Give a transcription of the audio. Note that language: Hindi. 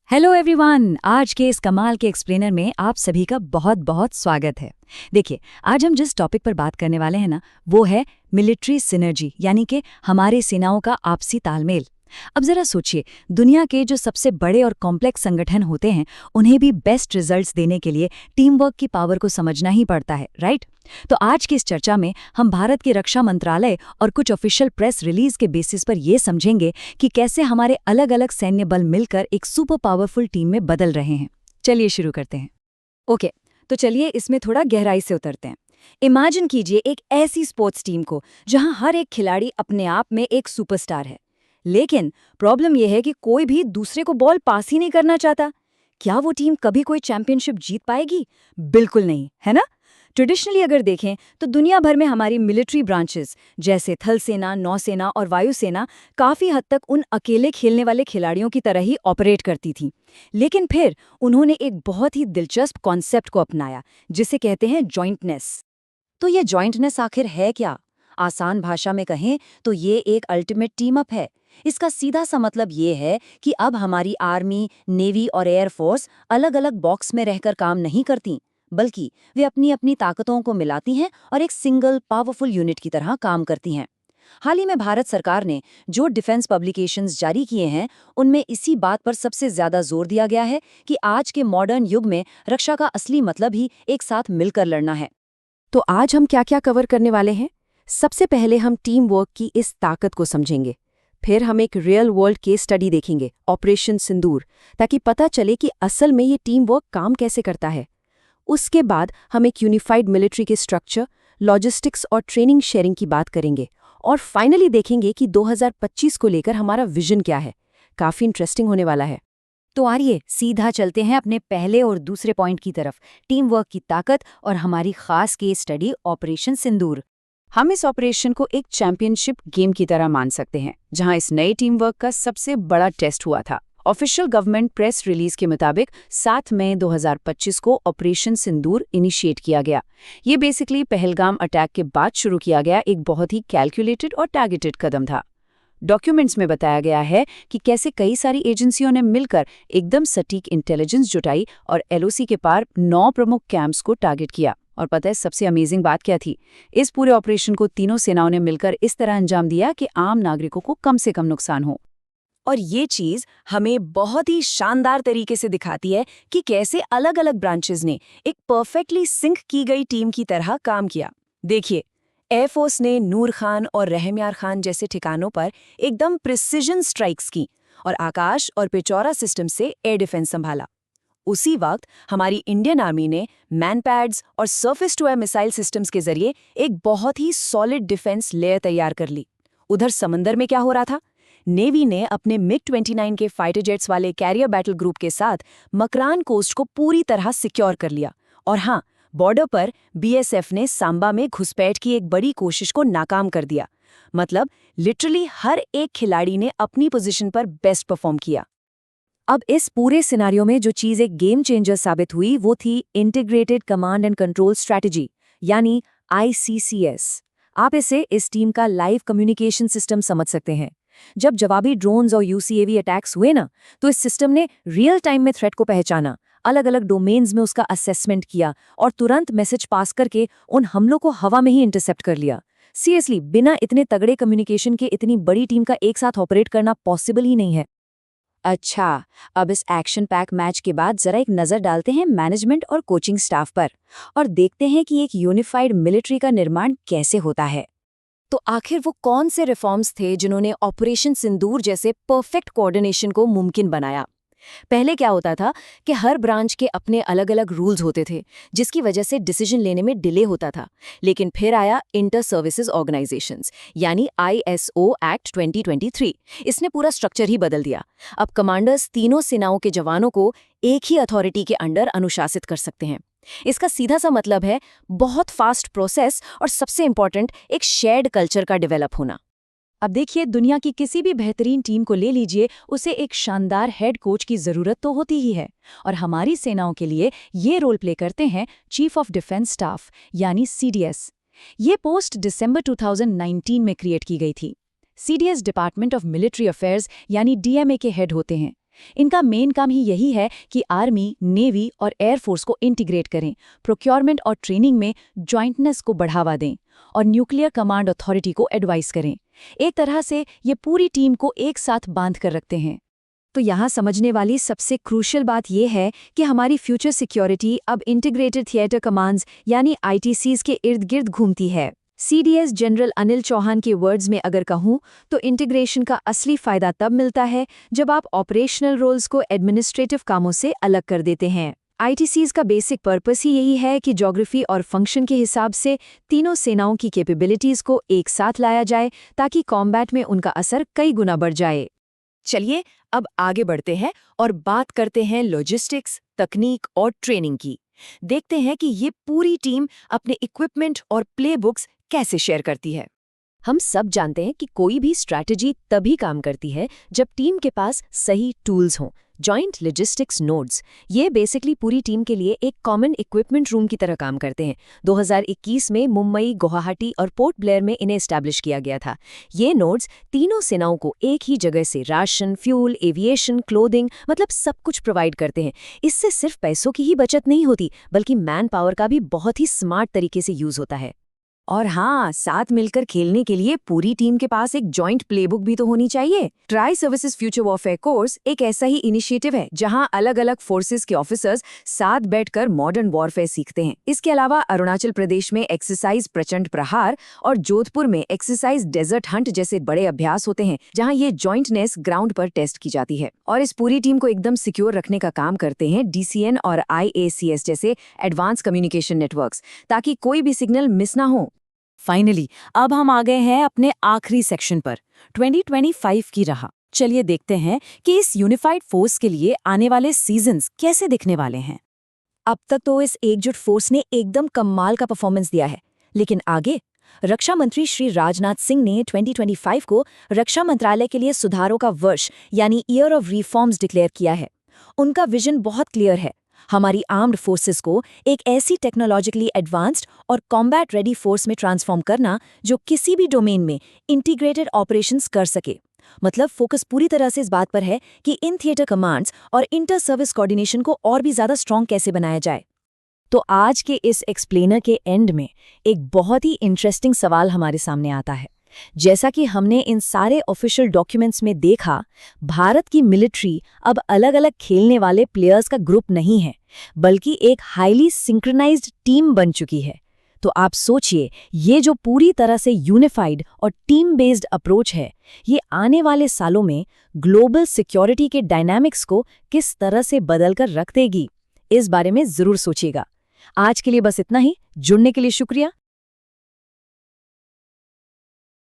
हेलो एवरीवन, आज के इस कमाल के एक्सप्लेनर में आप सभी का बहुत बहुत स्वागत है। देखिए, आज हम जिस टॉपिक पर बात करने वाले हैं ना, वो है मिलिट्री सिनर्जी, यानी कि हमारे सेनाओं का आपसी तालमेल। अब जरा सोचिए, दुनिया के जो सबसे बड़े और कॉम्प्लेक्स संगठन होते हैं, उन्हें भी बेस्ट रिजल्ट्स देने के लिए टीम वर्क की पावर को समझना ही पड़ता है, राइट? तो आज की इस चर्चा में हम भारत के रक्षा मंत्रालय और कुछ ऑफिशियल प्रेस रिलीज के बेसिस पर ये समझेंगे कि कैसे हमारे अलग अलग सैन्य बल मिलकर एक सुपर पावरफुल टीम में बदल रहे हैं। चलिए शुरू करते हैं। ओके, तो चलिए इसमें थोड़ा गहराई से उतरते हैं। इमेजिन कीजिए एक ऐसी स्पोर्ट्स टीम को जहां हर एक खिलाड़ी अपने आप में एक सुपरस्टार है, लेकिन प्रॉब्लम यह है कि कोई भी दूसरे को बॉल पास ही नहीं करना चाहता। क्या वो टीम कभी कोई चैंपियनशिप जीत पाएगी? बिल्कुल नहीं, है ना? ट्रेडिशनली अगर देखें तो दुनिया भर में हमारी मिलिट्री ब्रांचेस जैसे थल सेना, नौसेना और वायुसेना काफ़ी हद तक उन अकेले खेलने वाले खिलाड़ियों की तरह ही ऑपरेट करती थी। लेकिन फिर उन्होंने एक बहुत ही दिलचस्प कॉन्सेप्ट को अपनाया, जिसे कहते हैं जॉइंटनेस। तो ये जॉइंटनेस आखिर है क्या? आसान भाषा में कहें तो ये एक अल्टीमेट टीम अप है। इसका सीधा सा मतलब ये है कि अब हमारी आर्मी, नेवी और एयरफोर्स अलग अलग बॉक्स में रहकर काम नहीं करती, बल्कि वे अपनी अपनी ताकतों को मिलाती हैं और एक सिंगल पावरफुल यूनिट की तरह काम करती हैं। हाल ही में भारत सरकार ने जो डिफेंस पब्लिकेशंस जारी किए हैं, उनमें इसी बात पर सबसे ज्यादा जोर दिया गया है कि आज के मॉडर्न युग में रक्षा का असली मतलब ही एक साथ मिलकर लड़ना है। तो आज हम क्या क्या कवर करने वाले हैं? सबसे पहले हम टीम वर्क की इस ताकत को समझेंगे। फिर हम एक रियल वर्ल्ड केस स्टडी देखेंगे, ऑपरेशन सिंदूर, ताकि पता चले कि असल में ये टीम वर्क काम कैसे करता है। उसके बाद हम एक यूनिफाइड मिलिट्री के स्ट्रक्चर, लॉजिस्टिक्स और ट्रेनिंग शेयरिंग की बात करेंगे। और फाइनली देखेंगे कि 2025 को लेकर हमारा विजन क्या है। काफ़ी इंटरेस्टिंग होने वाला है। तो आइए सीधा चलते हैं अपने पहले और दूसरे पॉइंट की तरफ, टीम वर्क की ताकत और हमारी खास केस स्टडी ऑपरेशन सिंदूर। हम इस ऑपरेशन को एक चैंपियनशिप गेम की तरह मान सकते हैं, जहां इस नए टीम वर्क का सबसे बड़ा टेस्ट हुआ था। ऑफिशियल गवर्नमेंट प्रेस रिलीज के मुताबिक 7 मई 2025 को ऑपरेशन सिंदूर इनिशिएट किया गया। ये बेसिकली पहलगाम अटैक के बाद शुरू किया गया एक बहुत ही कैलकुलेटेड और टारगेटेड कदम था। डॉक्यूमेंट्स में बताया गया है कि कैसे कई सारी एजेंसियों ने मिलकर एकदम सटीक इंटेलिजेंस जुटाई और एलओसी के पार 9 प्रमुख कैंप्स को टारगेट किया। और पता है सबसे अमेजिंग बात क्या थी? इस पूरे ऑपरेशन को तीनों सेनाओं ने मिलकर इस तरह अंजाम दिया कि आम नागरिकों को कम से कम नुकसान हो। और ये चीज हमें बहुत ही शानदार तरीके से दिखाती है कि कैसे अलग अलग ब्रांचेस ने एक परफेक्टली सिंक की गई टीम की तरह काम किया। देखिए, एयरफोर्स ने नूर खान और रहमयार खान जैसे ठिकानों पर एकदम प्रिसिजन स्ट्राइक्स की और आकाश और पिचौरा सिस्टम से एयर डिफेंस संभाला। उसी वक्त हमारी इंडियन आर्मी ने मैनपैड्स और surface to air missile systems के जरिए एक बहुत ही सॉलिड डिफेंस लेयर तैयार कर ली। उधर समंदर में क्या हो रहा था? नेवी ने अपने MiG-29 के फाइटर जेट्स वाले कैरियर बैटल ग्रुप के साथ मकरान कोस्ट को पूरी तरह सिक्योर कर लिया। और हाँ, बॉर्डर पर BSF ने सांबा में घुसपैठ की एक बड़ी कोशिश को नाकाम कर दिया। मतलब लिटरली हर एक खिलाड़ी ने अपनी पोजीशन पर बेस्ट परफॉर्म किया। अब इस पूरे सिनारियो में जो चीज़ एक गेम चेंजर साबित हुई, वो थी integrated command and control strategy, यानी ICCS। आप इसे इस टीम का लाइव कम्युनिकेशन सिस्टम समझ सकते हैं। जब जवाबी ड्रोन्स और UCAV अटैक्स हुए ना, तो इस सिस्टम ने रियल टाइम में थ्रेट को पहचाना, अलग अलग डोमेन्स में उसका असेसमेंट किया और तुरंत मैसेज पास करके उन हमलों को हवा में ही इंटरसेप्ट कर लिया। सीरियसली, बिना इतने तगड़े कम्युनिकेशन के इतनी बड़ी टीम का एक साथ ऑपरेट करना पॉसिबल ही नहीं है। अच्छा, अब इस एक्शन पैक मैच के बाद जरा एक नज़र डालते हैं मैनेजमेंट और कोचिंग स्टाफ पर और देखते हैं कि एक यूनिफाइड मिलिट्री का निर्माण कैसे होता है। तो आखिर वो कौन से रिफॉर्म्स थे जिन्होंने ऑपरेशन सिंदूर जैसे परफेक्ट कोऑर्डिनेशन को मुमकिन बनाया? पहले क्या होता था कि हर ब्रांच के अपने अलग अलग रूल्स होते थे, जिसकी वजह से डिसीजन लेने में डिले होता था। लेकिन फिर आया इंटर सर्विसेज ऑर्गेनाइजेशंस, यानी ISO एक्ट 2023। इसने पूरा स्ट्रक्चर ही बदल दिया। अब कमांडर्स तीनों सेनाओं के जवानों को एक ही अथॉरिटी के अंडर अनुशासित कर सकते हैं। इसका सीधा सा मतलब है बहुत फास्ट प्रोसेस और सबसे इंपॉर्टेंट, एक शेयर्ड कल्चर का डेवलप होना। अब देखिए, दुनिया की किसी भी बेहतरीन टीम को ले लीजिए, उसे एक शानदार हेड कोच की ज़रूरत तो होती ही है। और हमारी सेनाओं के लिए ये रोल प्ले करते हैं चीफ ऑफ डिफेंस स्टाफ, यानी CDS। ये पोस्ट दिसंबर 2019 में क्रिएट की गई थी। CDS department of military affairs यानी DMA के हेड होते हैं। इनका मेन काम ही यही है कि आर्मी, नेवी और एयरफोर्स को इंटीग्रेट करें, प्रोक्योरमेंट और ट्रेनिंग में जॉइंटनेस को बढ़ावा दें और न्यूक्लियर कमांड अथॉरिटी को एडवाइस करें। एक तरह से ये पूरी टीम को एक साथ बांध कर रखते हैं। तो यहाँ समझने वाली सबसे क्रूशियल बात यह है कि हमारी फ्यूचर सिक्योरिटी अब इंटीग्रेटेड थिएटर कमांड्स यानी आईटीसीज के इर्द गिर्द घूमती है। सीडीएस जनरल अनिल चौहान के वर्ड्स में अगर कहूँ तो इंटीग्रेशन का असली फायदा तब मिलता है जब आप ऑपरेशनल रोल्स को एडमिनिस्ट्रेटिव कामों से अलग कर देते हैं। आईटीसीज का बेसिक पर्पस ही यही है कि ज्योग्राफी और फंक्शन के हिसाब से तीनों सेनाओं की कैपेबिलिटीज को एक साथ लाया जाए ताकि कॉम्बैट में उनका असर कई गुना बढ़ जाए। चलिए अब आगे बढ़ते हैं और बात करते हैं लॉजिस्टिक्स, तकनीक और ट्रेनिंग की। देखते हैं कि ये पूरी टीम अपने इक्विपमेंट और प्लेबुक्स कैसे शेयर करती है। हम सब जानते हैं कि कोई भी स्ट्रैटेजी तभी काम करती है जब टीम के पास सही टूल्स हों। जॉइंट लॉजिस्टिक्स नोड्स ये बेसिकली पूरी टीम के लिए एक कॉमन इक्विपमेंट रूम की तरह काम करते हैं। 2021 में मुंबई, गुवाहाटी और पोर्ट ब्लेयर में इन्हें एस्टैब्लिश किया गया था। ये नोड्स तीनों सेनाओं को एक ही जगह से राशन, फ्यूल, एविएशन, क्लोथिंग मतलब सब कुछ प्रोवाइड करते हैं। इससे सिर्फ पैसों की ही बचत नहीं होती बल्कि मैन पावर का भी बहुत ही स्मार्ट तरीके से यूज होता है। और हाँ, साथ मिलकर खेलने के लिए पूरी टीम के पास एक जॉइंट प्लेबुक भी तो होनी चाहिए। Tri services future warfare course एक ऐसा ही इनिशिएटिव है जहां अलग अलग फोर्सेस के ऑफिसर्स साथ बैठकर मॉडर्न वॉरफेयर सीखते हैं। इसके अलावा अरुणाचल प्रदेश में एक्सरसाइज प्रचंड प्रहार और जोधपुर में एक्सरसाइज डेजर्ट हंट जैसे बड़े अभ्यास होते हैं जहाँ ये जॉइंटनेस ग्राउंड पर टेस्ट की जाती है। और इस पूरी टीम को एकदम सिक्योर रखने का काम करते हैं DCN और IACS जैसे एडवांस कम्युनिकेशन नेटवर्क्स, ताकि कोई भी सिग्नल मिस ना हो। फाइनली अब हम आ गए हैं अपने आखिरी सेक्शन पर, 2025 की राह। चलिए देखते हैं कि इस यूनिफाइड फोर्स के लिए आने वाले सीजन्स कैसे दिखने वाले हैं। अब तक तो इस एकजुट फोर्स ने एकदम कमाल का परफॉर्मेंस दिया है, लेकिन आगे रक्षा मंत्री श्री राजनाथ सिंह ने 2025 को रक्षा मंत्रालय के लिए सुधारों का वर्ष यानी ईयर ऑफ रिफॉर्म्स डिक्लेयर किया है। उनका विजन बहुत क्लियर है, हमारी आर्म्ड फोर्सेस को एक ऐसी टेक्नोलॉजिकली एडवांस्ड और कॉम्बैट रेडी फोर्स में ट्रांसफॉर्म करना जो किसी भी डोमेन में इंटीग्रेटेड ऑपरेशंस कर सके। मतलब फोकस पूरी तरह से इस बात पर है कि इन थिएटर कमांड्स और इंटर सर्विस कोऑर्डिनेशन को और भी ज्यादा स्ट्रॉन्ग कैसे बनाया जाए। तो आज के इस एक्सप्लेनर के एंड में एक बहुत ही इंटरेस्टिंग सवाल हमारे सामने आता है। जैसा कि हमने इन सारे ऑफिशियल डॉक्यूमेंट्स में देखा, भारत की मिलिट्री अब अलग-अलग खेलने वाले प्लेयर्स का ग्रुप नहीं है, बल्कि एक हाईली सिंक्रोनाइज्ड टीम बन चुकी है। तो आप सोचिए, ये जो पूरी तरह से यूनिफाइड और टीम बेस्ड अप्रोच है, ये आने वाले सालों में ग्लोबल सिक्योरिटी के डायनामिक्स को किस तरह से बदलकर रख देगी। इस बारे में जरूर सोचिएगा। आज के लिए बस इतना ही। जुड़ने के लिए शुक्रिया।